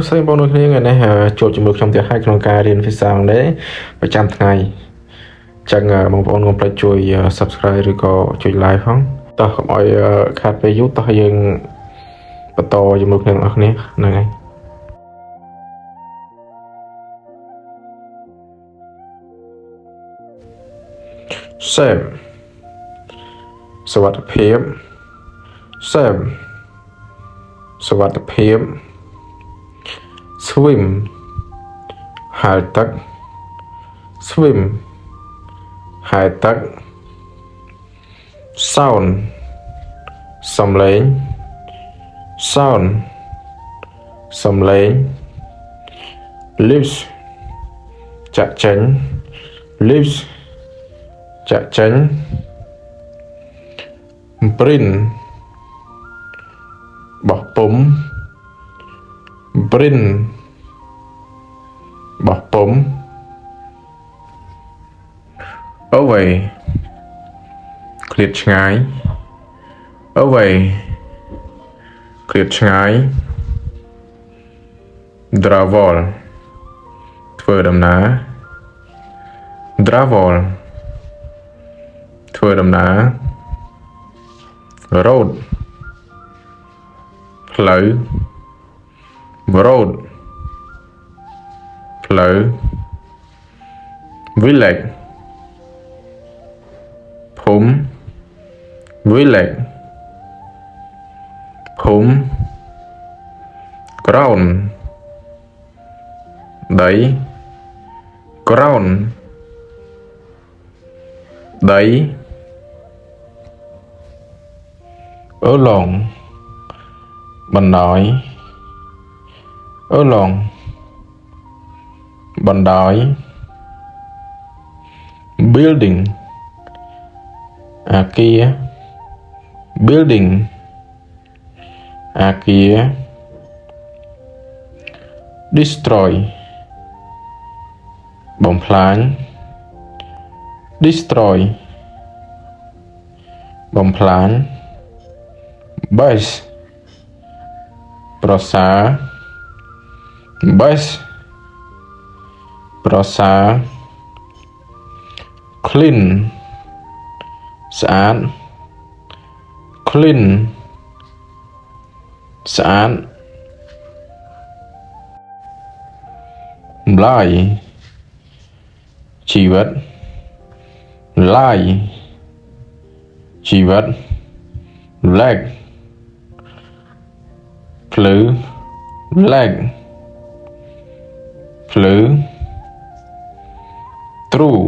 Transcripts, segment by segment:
ស្រីបងប្អូនគ្នាថ្ងៃនេះជួបជាមួយខ្ញុំទៀតហើយក្នុងការរៀនភាសាអង់គ្លេសប្រចាំថ្ងៃអញ្ចឹងបងប្អូនកុំភ្លេចជួយ Subscribe ឬក៏ជួយ Like ផងតោះកុំឲ្យខាតពេលយូរតោះយើងបន្តជាមួយគ្នាបងប្អូនគ្នាហ្នឹងហើយSame សុវត្ថិភាព Same សុវត្ថិភាព Swim ហែលទឹក Swim ហែលទឹក Sound សំឡេង Sound សំឡេង Lips ចាក់ចេញ Lips ចាក់ចេញ Print បោះពុម្ព Print បោះពុម្ព Away ឃ្លាតឆ្ងាយ Away ឃ្លាតឆ្ងាយ Travel ធ្វើដំណើរ Travel ធ្វើដំណើរ Road ផ្លូវ Road ផ្លូវ Village ភូមិ Village ភូមិ Ground ដី Ground ដី Along បណ្ដោយ Along បណ្ដោយ Building អគារ Building អគារ Destroy បំផ្លាញ Destroy បំផ្លាញ Base ប្រសើរ Base ប្រសើរ Clean ស្អាត Clean ស្អាត Lie ជីវិត Lie ជីវិត Leg ភ្លឺ Leg ភ្លឺ True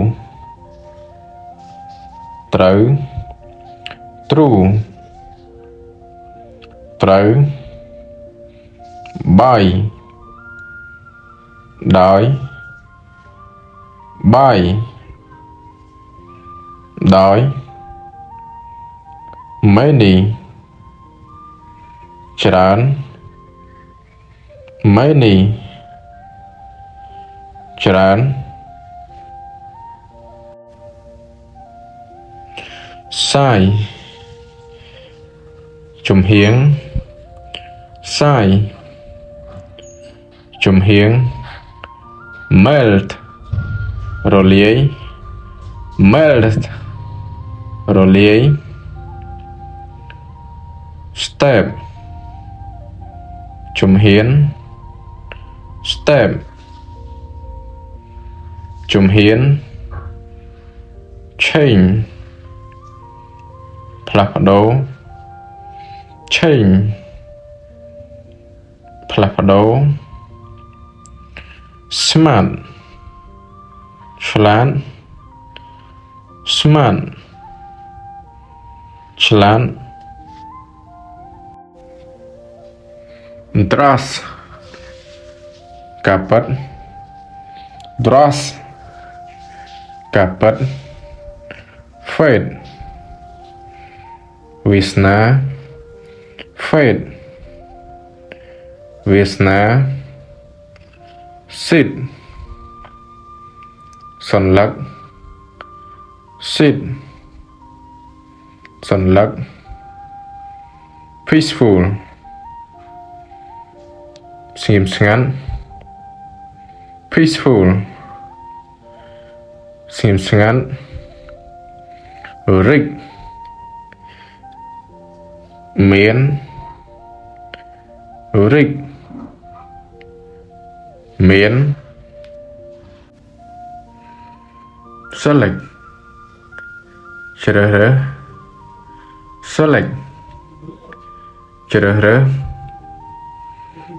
ត្រូវ True ត្រូវ By ដោយ By ដោយ Many ច្រើន Many ច្រើន Side ជំហៀង Side ជំហៀង Melt រលាយ Melt រលាយ Step ជំហាន Step ជំហាន Change ផ្លាស់ប្ដូរ Change ផ្លាស់ប្ដូរ Smart ឆ្លាត Smart ឆ្លាត Trust ការពិត Trust ការពិត Faith វាសនា Faith វាសនា Sit សន្លឹក Sit សន្លឹក Peaceful Sim ngắn. Peaceful. Sim ngắn. Rig. Miền. Rig. Miền. Select. Chở. Select. Chở.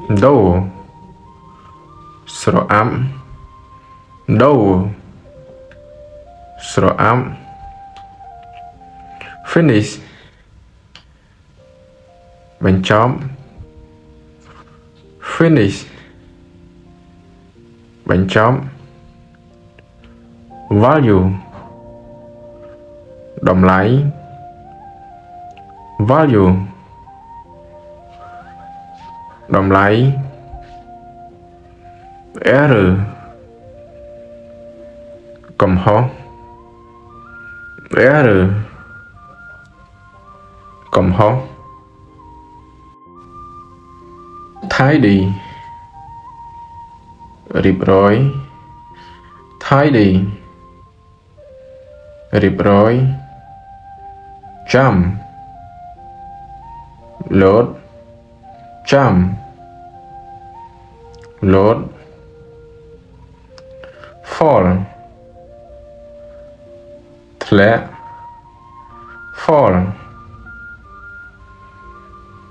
Đâu. Sro ám. Đâu. Sro ám. Finish. Bên chóm. Finish. Bên chóm. Value. Đồng lấy. Value. Đồng lấy. Error. Cầm hó. Error. Cầm hó. Tidy. Rịp rối. Tidy. Rịp rối. Jump. Load. Jump. Load. Fall. Thlet. Fall.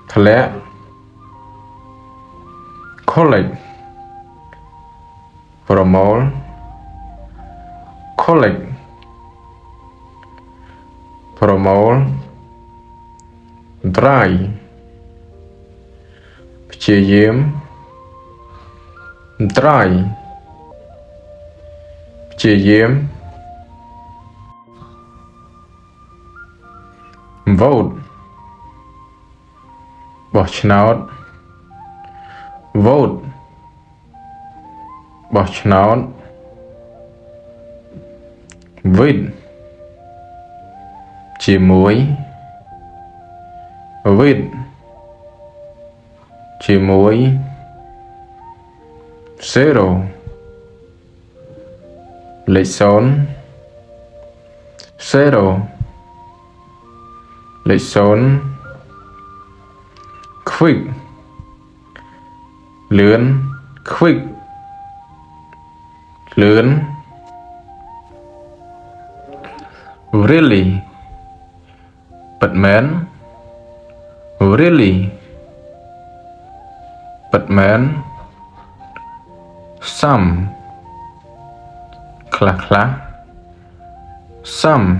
Thlet. Collect. Promote. Collect. Promote. Dry. Chia diễm. Dry. Chia diễm. Vote. Bỏ chốt. Vote. Bỏ chốt. With. Chia muối. With. Chia muối. Zero. Lệch xốn. Zero. Lệch xốn. Quick. Lướn. Quick. Lướn. Really. Bật mến. Really. Bật mến. Some. Khla khla. Some.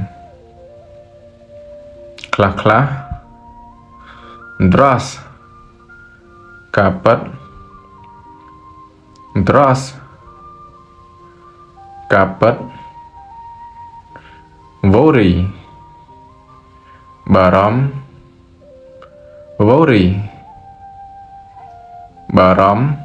Khla khla. Drass. Kapet. Drass. Kapet. Worry. Barom. Worry. Barom.